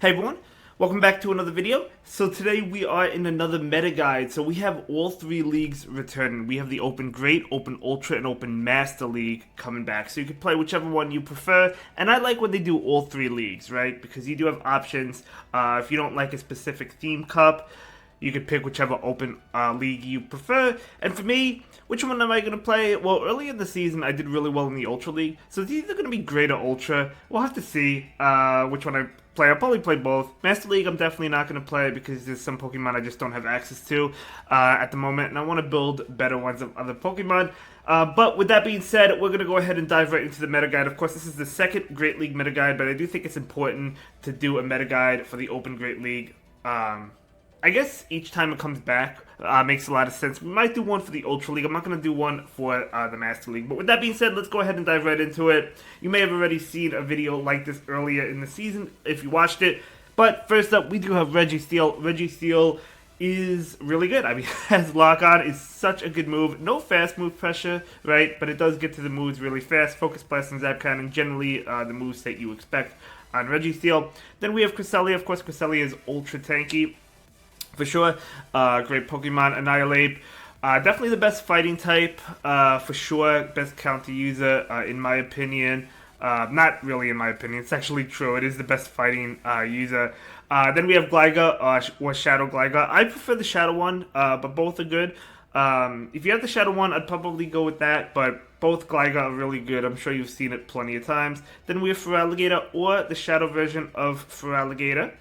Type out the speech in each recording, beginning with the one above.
Hey everyone, welcome back to another video. So today we are in another meta guide. So we have all three leagues returning. We have the Open Great, Open Ultra, and Open Master League coming back. So you can play whichever one you prefer. And I like when they do all three leagues, right? Because you do have options. If you don't like a specific theme cup, you could pick whichever open league you prefer. And for me, which one am I going to play? Well, early in the season, I did really well in the Ultra League. So it's either going to be Great or Ultra. We'll have to see which one I play. I'll probably play both. Master League, I'm definitely not going to play because there's some Pokemon I just don't have access to at the moment. And I want to build better ones of other Pokemon. But with that being said, we're going to go ahead and dive right into the meta guide. Of course, this is the second Great League meta guide, but I do think it's important to do a meta guide for the Open Great League. I guess each time it comes back makes a lot of sense. We might do one for the Ultra League. I'm not going to do one for the Master League. But with that being said, let's go ahead and dive right into it. You may have already seen a video like this earlier in the season if you watched it. But first up, we do have Registeel. Registeel is really good. I mean, as Lock On is such a good move. No fast move pressure, right? But it does get to the moves really fast. Focus Blast and Zap Cannon, generally the moves that you expect on Registeel. Then we have Cresselia. Of course, Cresselia is ultra tanky. For sure, great Pokemon. Annihilate, definitely the best fighting type, for sure. Best counter user, in my opinion. Not really in my opinion, it's actually true. It is the best fighting user. Then we have Gliga, or Shadow Gliga. I prefer the Shadow one, but both are good. If you have the Shadow one, I'd probably go with that, but both Gliga are really good. I'm sure you've seen it plenty of times. Then we have Feraligatr, or the Shadow version of Feraligatr.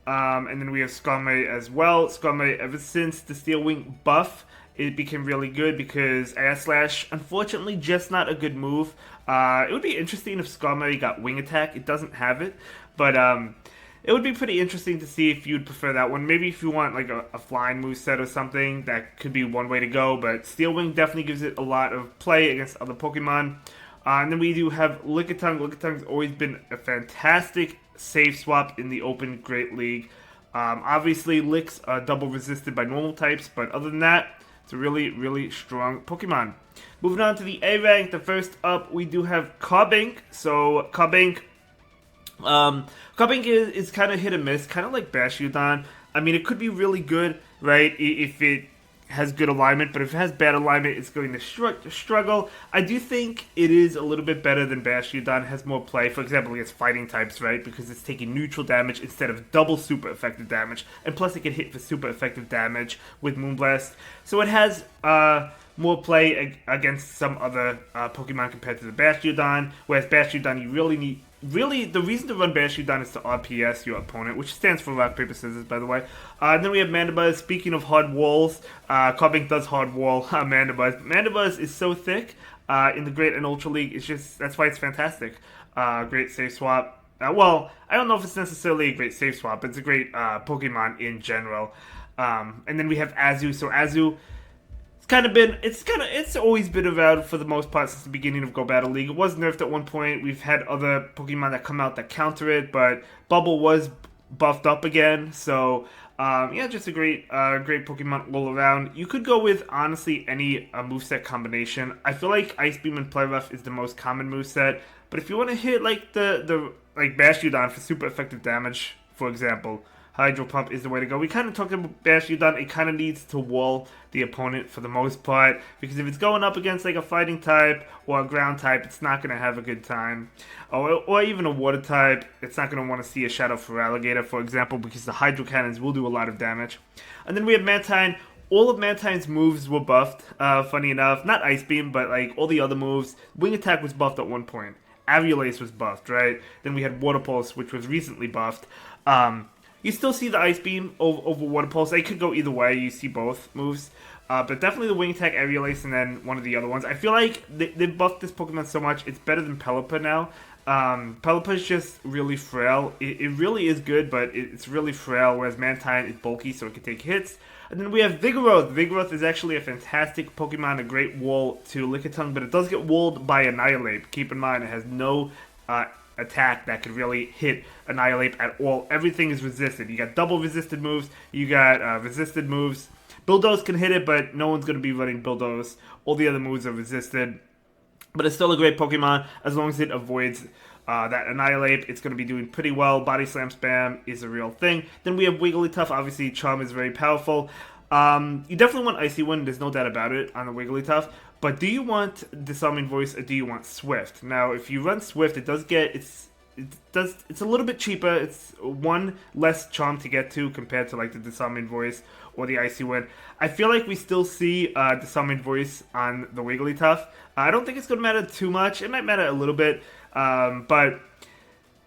And then we have Skarmory as well. Skarmory, ever since the Steel Wing buff, it became really good because Air Slash, unfortunately, just not a good move. It would be interesting if Skarmory got Wing Attack. It doesn't have it, but it would be pretty interesting to see if you'd prefer that one. Maybe if you want like a flying moveset or something, that could be one way to go. But Steel Wing definitely gives it a lot of play against other Pokemon. And then we do have Lickitung. Lickitung has always been a fantastic save swap in the Open Great League. Obviously, Licks are double resisted by normal types, but other than that, it's a really, really strong Pokemon. Moving on to the A rank, the first up, we do have Carbink. So, Carbink is kind of hit or miss, kind of like Bashiodon. I mean, it could be really good, right, if it has good alignment, but if it has bad alignment, it's going to struggle. I do think it is a little bit better than Bashiodon. It has more play, for example, against fighting types, right? Because it's taking neutral damage instead of double super effective damage, and plus it can hit for super effective damage with Moonblast. So it has more play against some other Pokemon compared to the Bashiodon, whereas Bashiodon you really need... Really, the reason to run Bashiodon is to RPS your opponent, which stands for Rock, Paper, Scissors, by the way. And then we have Mandibuzz. Speaking of hard walls, Carbink does hard wall Mandibuzz. Mandibuzz is so thick in the Great and Ultra League. It's just, that's why it's fantastic. Great save swap. Well, I don't know if it's necessarily a great save swap, but it's a great Pokemon in general. And then we have Azu. So Azu... It's always been around for the most part since the beginning of Go Battle League. It was nerfed at one point. We've had other Pokemon that come out that counter it, but Bubble was buffed up again. So, yeah, just a great Pokemon all around. You could go with, honestly, any moveset combination. I feel like Ice Beam and Play Rough is the most common moveset, but if you want to hit like the Bashiodon for super effective damage, for example, Hydro Pump is the way to go. We kind of talked about Bashiodon. It kind of needs to wall the opponent for the most part, because if it's going up against like a fighting type or a ground type, it's not going to have a good time. Or even a water type, it's not going to want to see a Shadow Feraligatr, for example, because the Hydro Cannons will do a lot of damage. And then we have Mantine. All of Mantine's moves were buffed, funny enough. Not Ice Beam, but like all the other moves. Wing Attack was buffed at one point. Aviolace was buffed, right? Then we had Water Pulse, which was recently buffed. You still see the Ice Beam over Water Pulse. It could go either way. You see both moves. But definitely the Wing Attack, Aviolace, and then one of the other ones. I feel like they buffed this Pokemon so much, it's better than Pelipper now. Pelipper is just really frail. It really is good, but it's really frail, whereas Mantine is bulky, so it can take hits. And then we have Vigoroth. Vigoroth is actually a fantastic Pokemon, a great wall to Lickitung, but it does get walled by Annihilate. Keep in mind, it has no... attack that could really hit Annihilate at all. Everything is resisted. You got double resisted moves, you got resisted moves. Bulldoze can hit it, but no one's going to be running Bulldoze. All the other moves are resisted. But it's still a great Pokemon as long as it avoids That Annihilate, it's going to be doing pretty well. Body Slam Spam is a real thing. Then we have Wigglytuff. Obviously, Charm is very powerful. You definitely want Icy Wind, there's no doubt about it, on the Wigglytuff. But do you want Disarming Voice or do you want Swift? Now, if you run Swift, it does get... It's a little bit cheaper. It's one less charm to get to compared to like the Disarming Voice or the Icy Wind. I feel like we still see Disarming Voice on the Wigglytuff. I don't think it's going to matter too much. It might matter a little bit, but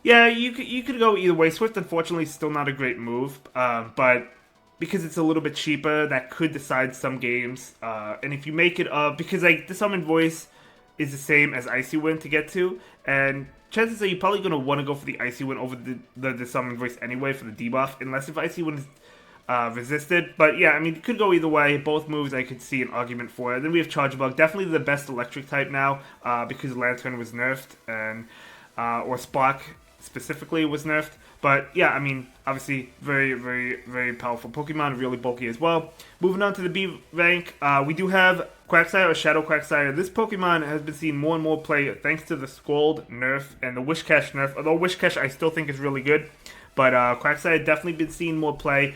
yeah, you could go either way. Swift, unfortunately, is still not a great move, but because it's a little bit cheaper, that could decide some games. And if you make it up, because like Disarming Voice is the same as Icy Wind to get to, and chances are you're probably going to want to go for the Icy Wind over the Disarming Voice anyway for the debuff, unless if Icy Wind is resisted. But yeah, I mean, it could go either way. Both moves I could see an argument for. And then we have Charge Bug, definitely the best electric type now, because Lantern was nerfed, and or Spark specifically was nerfed. But yeah, I mean, obviously very, very, very powerful Pokemon, really bulky as well. Moving on to the B rank, we do have Quagsire or Shadow Quagsire. This Pokemon has been seeing more and more play thanks to the Scald nerf and the Whiscash nerf. Although Whiscash I still think is really good, but Quagsire definitely been seeing more play,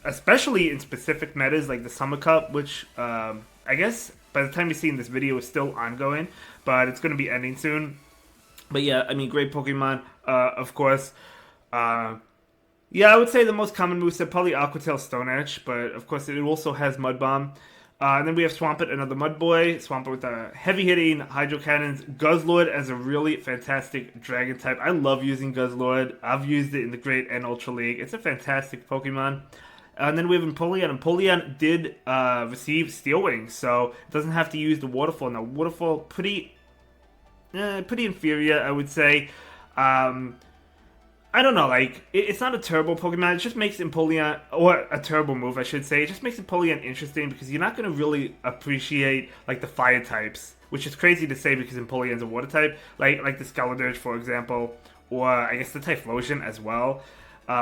especially in specific metas like the Summer Cup, which I guess by the time you're seeing this video is still ongoing, but it's going to be ending soon. But yeah, I mean, great Pokemon, of course. Yeah, I would say the most common moveset, probably Aqua Tail Stone Edge, but of course it also has Mud Bomb. And then we have Swampert, another Mud Boy. Swampert with a heavy-hitting Hydro Cannons. Guzzlord as a really fantastic Dragon type. I love using Guzzlord. I've used it in the Great and Ultra League. It's a fantastic Pokemon. And then we have Empoleon. Empoleon did receive Steel Wings, so it doesn't have to use the Waterfall. Now, Waterfall, pretty inferior, I would say. I don't know, like, it's not a terrible Pokemon, it just makes Empoleon, or a terrible move, I should say, it just makes Empoleon interesting because you're not going to really appreciate, like, the fire types, which is crazy to say because Empoleon's a water type, like the Skeledirge, for example, or I guess the Typhlosion as well.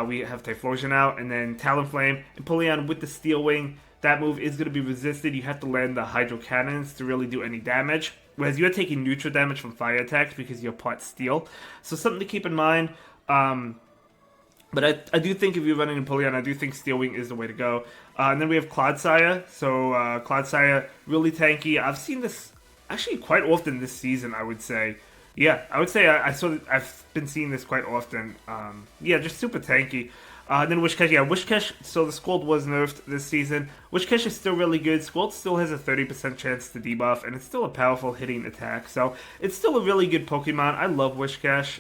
We have Typhlosion out, and then Talonflame. Empoleon with the Steel Wing, that move is going to be resisted. You have to land the Hydro Cannons to really do any damage, whereas you're taking neutral damage from fire attacks because you're part steel. So something to keep in mind. But I do think if you're running Empoleon, I do think Steel Wing is the way to go. And then we have Clodsire. So Clodsire, really tanky. I've seen this actually quite often this season, I would say. Yeah, I would say I've been seeing this quite often. Yeah, just super tanky. Then Whiscash, yeah, Whiscash, so the Scald was nerfed this season. Whiscash is still really good. Scald still has a 30% chance to debuff, and it's still a powerful hitting attack. So it's still a really good Pokemon. I love Whiscash.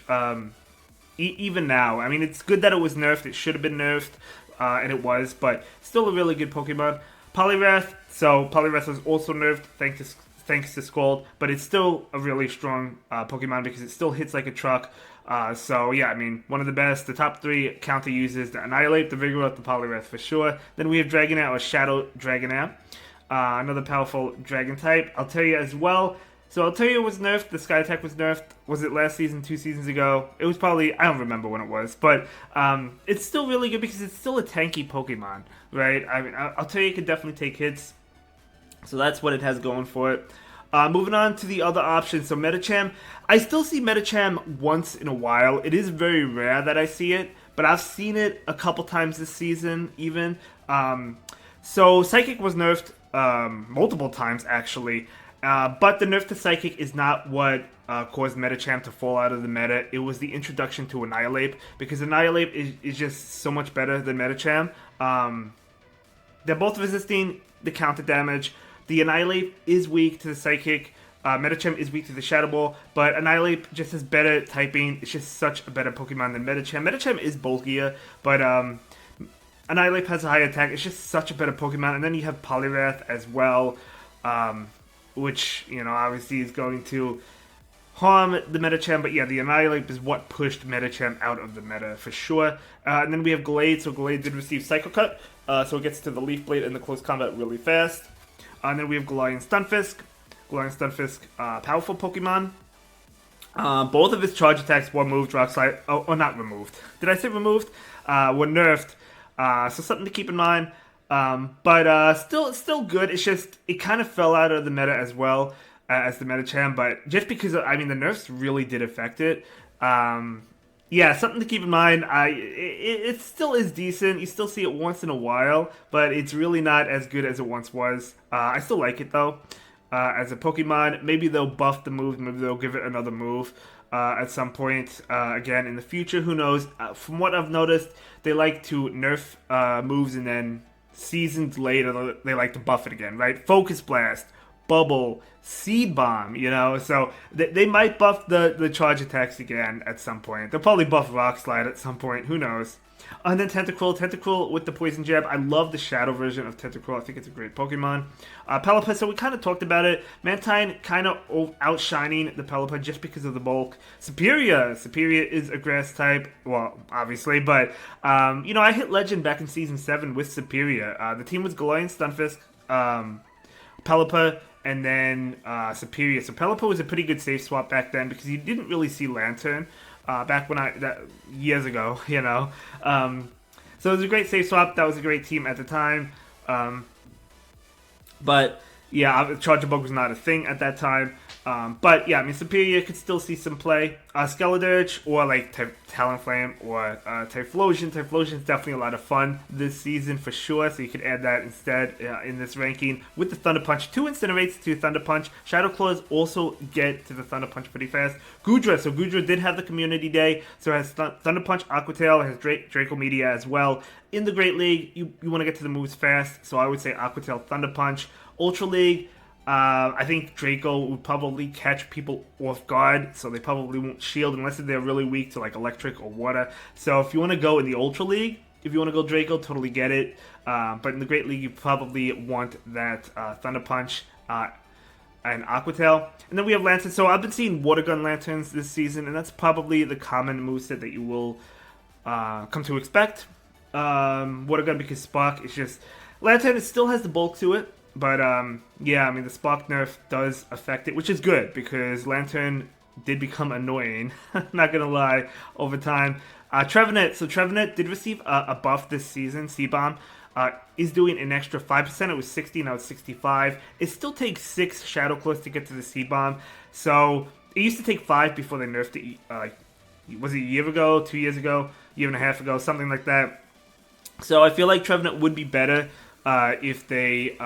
Even now, I mean, it's good that it was nerfed. It should have been nerfed, and it was, but still a really good Pokemon. Poliwrath, so Poliwrath was also nerfed thanks to Scald, but it's still a really strong Pokemon because it still hits like a truck. So yeah, I mean, one of the best. The top three counter uses the Annihilate, the Vigoroth, the Poliwrath for sure. Then we have Dragonair or Shadow Dragonair, another powerful Dragon type. I'll tell you as well. So Altaria was nerfed, the Sky Attack was nerfed. Was it last season, 2 seasons ago? It was probably, I don't remember when it was, but it's still really good because it's still a tanky Pokemon, right? I mean, Altaria can definitely take hits, so that's what it has going for it. Moving on to the other options, so Medicham. I still see Medicham once in a while. It is very rare that I see it, but I've seen it a couple times this season, even. So Psychic was nerfed multiple times, actually. But the nerf to Psychic is not what caused Medicham to fall out of the meta. It was the introduction to Annihilate, because Annihilate is just so much better than Medicham. They're both resisting the counter damage. The Annihilate is weak to the Psychic. Medicham is weak to the Shadow Ball, but Annihilate just has better typing. It's just such a better Pokemon than Medicham. Medicham is bulkier, but Annihilate has a high attack. It's just such a better Pokemon. And then you have Poliwrath as well. Which, you know, obviously is going to harm the Medicham, but yeah, the Annihilate is what pushed Medicham out of the meta for sure. And then we have Glade, so Glade did receive Psycho Cut, so it gets to the Leaf Blade and the close combat really fast. And then we have Galarian Stunfisk. Galarian Stunfisk, powerful Pokemon. Both of its charge attacks were moved, Rock Slide, or not removed. Did I say removed? Were nerfed, so something to keep in mind. But still good. It's just, it kind of fell out of the meta as well. as the Metachan, but just because, I mean, the nerfs really did affect it. Yeah, something to keep in mind. It still is decent. You still see it once in a while, but it's really not as good as it once was. I still like it though. As a Pokemon, maybe they'll buff the move. Maybe they'll give it another move at some point. Again, in the future, who knows? From what I've noticed, they like to nerf moves and then seasons later they like to buff it again, right? Focus Blast, Bubble, Seed Bomb, you know, so they might buff the charge attacks again at some point. They'll probably buff Rock Slide at some point, who knows. And then Tentacruel with the Poison Jab. I love the Shadow version of Tentacruel. I think it's a great Pokemon. Pelipper, so we kind of talked about it. Mantine kind of outshining the Pelipper just because of the bulk. Superior is a Grass type, well, obviously, but, you know, I hit Legend back in Season 7 with Superior. The team was Galarian, Stunfisk, Pelipper, and then Superior. So Pelipper was a pretty good safe swap back then because you didn't really see Lantern. Back when years ago, you know. So it was a great safe swap. That was a great team at the time. But yeah, Charger Bug was not a thing at that time. But yeah, I mean, Superior could still see some play. Skeledirge or like Talonflame or Typhlosion. Typhlosion is definitely a lot of fun this season for sure. So you could add that instead in this ranking with the Thunder Punch. 2 Incinerates, 2 Thunder Punch. Shadow Claws also get to the Thunder Punch pretty fast. Goodra. So Goodra did have the Community Day. So it has Thunder Punch, Aqua Tail, it has Draco Meteor as well. In the Great League, you want to get to the moves fast. So I would say Aqua Tail, Thunder Punch. Ultra League. I think Draco would probably catch people off guard, so they probably won't shield unless they're really weak to like electric or water. So if you want to go in the Ultra League, if you want to go Draco, totally get it. But in the Great League, you probably want that Thunder Punch and Aqua Tail. And then we have Lanturns. So I've been seeing Water Gun Lanturns this season, and that's probably the common moveset that you will come to expect. Water Gun because Spark is just... Lantern, it still has the bulk to it. But, yeah, I mean, the Spark nerf does affect it, which is good, because Lantern did become annoying, not gonna lie, over time. Trevenant, so Trevenant did receive a buff this season, C-Bomb, is doing an extra 5%, it was 60, now it's 65. It still takes 6 Shadow Claws to get to the C-Bomb, so it used to take 5 before they nerfed it, was it a year ago, 2 years ago, year and a half ago, something like that. So I feel like Trevenant would be better if they,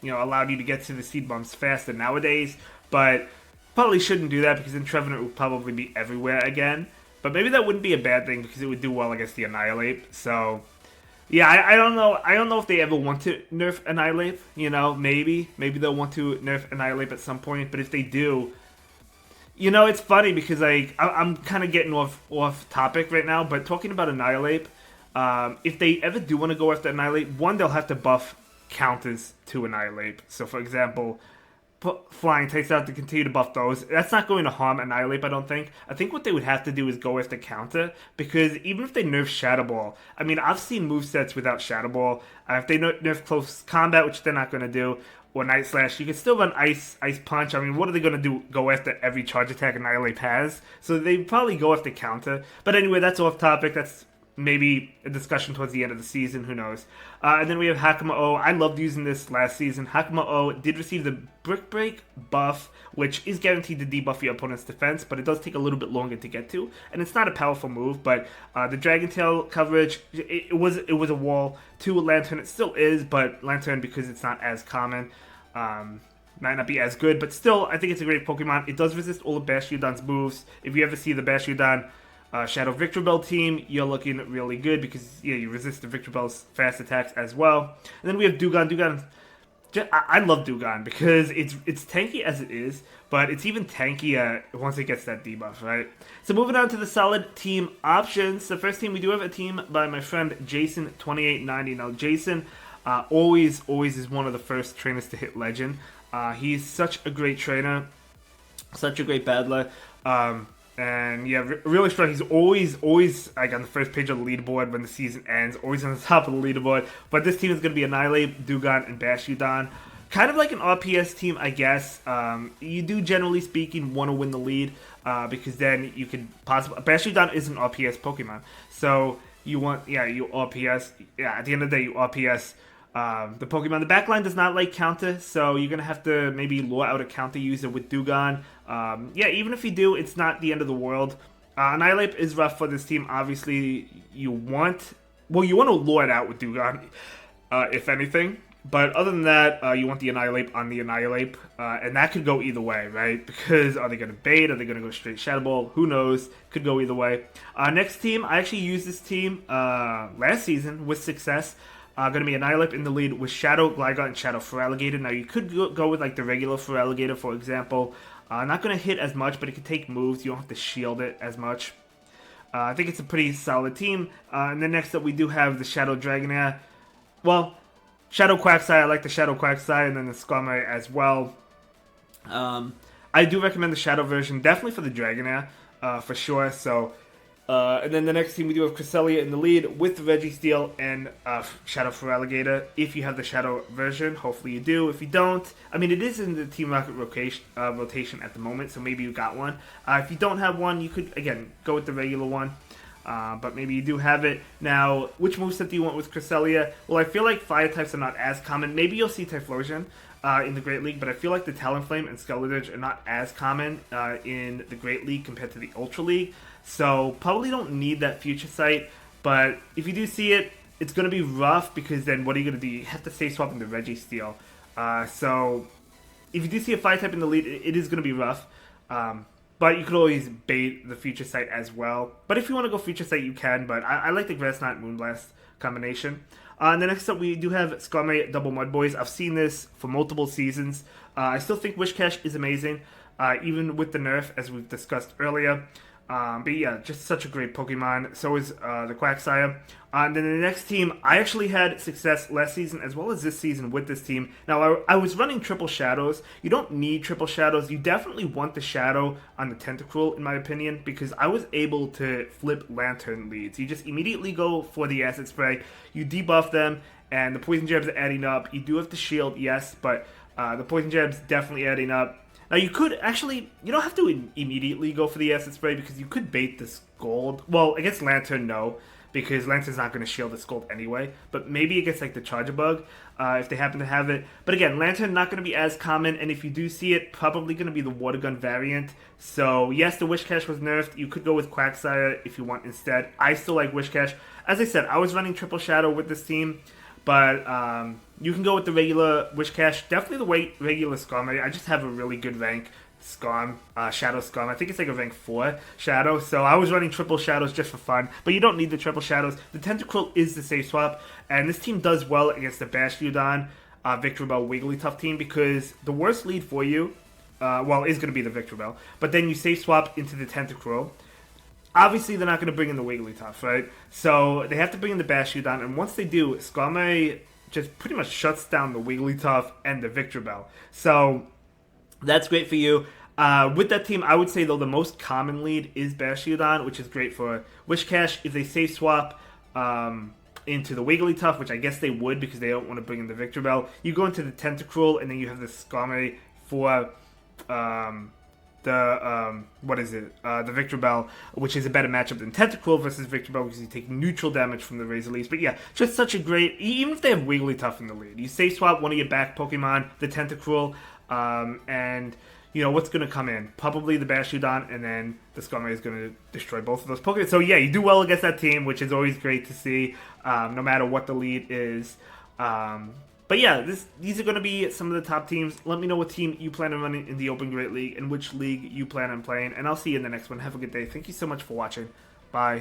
you know, allowed you to get to the seed bombs faster nowadays, but probably shouldn't do that because then Trevenant would probably be everywhere again. But maybe that wouldn't be a bad thing because it would do well against the Annihilate. So, yeah, I don't know. I don't know if they ever want to nerf Annihilate. You know, maybe they'll want to nerf Annihilate at some point. But if they do, you know, it's funny because like I'm kind of getting off topic right now. But talking about Annihilate. If they ever do want to go after Annihilate, one, they'll have to buff counters to Annihilate. So, for example, Flying takes out to continue to buff those. That's not going to harm Annihilate, I don't think. I think what they would have to do is go after counter, because even if they nerf Shadow Ball, I mean, I've seen movesets without Shadow Ball. If they nerf Close Combat, which they're not going to do, or Night Slash, you can still run Ice Punch. I mean, what are they going to do? Go after every charge attack Annihilate has? So they probably go after counter. But anyway, that's off topic. That's maybe a discussion towards the end of the season, who knows. And then we have hakamo-o. I loved using this last season. Hakamo-o did receive the Brick Break buff, which is guaranteed to debuff your opponent's defense, but it does take a little bit longer to get to. And it's not a powerful move, but the Dragon Tail coverage, it was a wall to Lantern. It still is, but Lantern, because it's not as common, might not be as good, but still, I think it's a great Pokemon. It does resist all of Bashiodon's moves. If you ever see the Bashiodon Shadow Victreebel team, you're looking really good because, yeah, you resist the Victreebel's fast attacks as well. And then we have Dewgong. Dewgong, I love Dewgong because it's tanky as it is, but it's even tankier once it gets that debuff, right? So moving on to the solid team options. The first team, we do have a team by my friend Jason2890. Now, Jason always is one of the first trainers to hit Legend. He's such a great trainer, such a great battler. And yeah, really strong. He's always like on the first page of the leaderboard when the season ends, always on the top of the leaderboard. But this team is going to be Annihilate, Dewgong, and Bashiodon. Kind of like an RPS team, I guess. You do, generally speaking, want to win the lead because then you can possibly... Bashiodon is an RPS Pokemon. So you want, you RPS... Yeah, at the end of the day, you RPS The Pokemon, the backline does not like counter, so you're gonna have to maybe lure out a counter user with Dewgong. Yeah, even if you do, it's not the end of the world. Annihilate is rough for this team. Obviously, you want to lure it out with Dewgong, if anything. But other than that, you want the Annihilate on the Annihilate, and that could go either way, right? Because are they going to bait? Are they going to go straight Shadow Ball? Who knows? Could go either way. Next team, I actually used this team last season with success. Going to be Annihilate in the lead with Shadow Gligar and Shadow Feraligatr. Now, you could go with like the regular Feraligatr, for example. Not going to hit as much, but it can take moves. You don't have to shield it as much. I think it's a pretty solid team. And then next up, we do have the Shadow Dragonair. Well, Shadow Quagsire, I like the Shadow Quagsire, and then the Skarmory as well. I do recommend the Shadow version, definitely for the Dragonair, for sure. So, and then the next team we do have Cresselia in the lead with the Registeel and Shadow Feraligatr. If you have the Shadow version, hopefully you do. If you don't, I mean, it is in the Team Rocket rotation at the moment, so maybe you got one. If you don't have one, you could, again, go with the regular one. But maybe you do have it. Now, which moveset do you want with Cresselia? Well, I feel like fire types are not as common. Maybe you'll see Typhlosion in the Great League, but I feel like the Talonflame and Skeledirge are not as common in the Great League compared to the Ultra League. So, probably don't need that Future Sight. But if you do see it, it's going to be rough because then what are you going to do? You have to save swap into Registeel. So, if you do see a fire type in the lead, it is going to be rough. But you could always bait the Future Sight as well. But if you want to go Future Sight, you can. But I like the Grass Knot Moonblast combination. And then next up, we do have Skarmory Double Mud Boys. I've seen this for multiple seasons. I still think Whiscash is amazing, even with the nerf, as we've discussed earlier. But yeah, just such a great Pokemon. So is the Quagsire. And then the next team, I actually had success last season as well as this season with this team. Now, I was running Triple Shadows. You don't need Triple Shadows. You definitely want the Shadow on the Tentacruel, in my opinion, because I was able to flip Lantern leads. You just immediately go for the Acid Spray. You debuff them, and the Poison Jabs are adding up. You do have to shield, yes, but the Poison Jabs definitely adding up. Now, you could actually, you don't have to immediately go for the Acid Spray because you could bait this Gold. Well, against Lantern, no, because Lantern's not going to shield this Gold anyway. But maybe against, like, the Charger Bug, if they happen to have it. But again, Lantern not going to be as common, and if you do see it, probably going to be the Water Gun variant. So, yes, the Whiscash was nerfed. You could go with Quagsire if you want instead. I still like Whiscash. As I said, I was running Triple Shadow with this team. But you can go with the regular Whiscash. Definitely the regular Skarmory. I just have a really good rank Shadow Skarm. I think it's like a rank 4 Shadow. So I was running Triple Shadows just for fun. But you don't need the Triple Shadows. The Tentacruel is the safe swap. And this team does well against the Bastiodon, Victreebel, Wigglytuff team. Because the worst lead for you, is going to be the Victreebel. But then you safe swap into the Tentacruel. Obviously, they're not going to bring in the Wigglytuff, right? So they have to bring in the Bastiodon, and once they do, Skarmory just pretty much shuts down the Wigglytuff and the Victreebel. So that's great for you. With that team, I would say, though, the most common lead is Bastiodon, which is great for Whiscash. If they safe swap into the Wigglytuff, which I guess they would because they don't want to bring in the Victreebel, you go into the Tentacruel, and then you have the Skarmory for the Victreebel, which is a better matchup than Tentacruel versus Victreebel because you take neutral damage from the Razor Leaves. But yeah, just such a great, even if they have Wigglytuff in the lead, you safe swap one of your back Pokemon, the Tentacruel, and you know what's going to come in? Probably the Bastiodon, and then the Skarmory is going to destroy both of those Pokemon. So yeah, you do well against that team, which is always great to see, no matter what the lead is. But yeah, these are going to be some of the top teams. Let me know what team you plan on running in the Open Great League and which league you plan on playing. And I'll see you in the next one. Have a good day. Thank you so much for watching. Bye.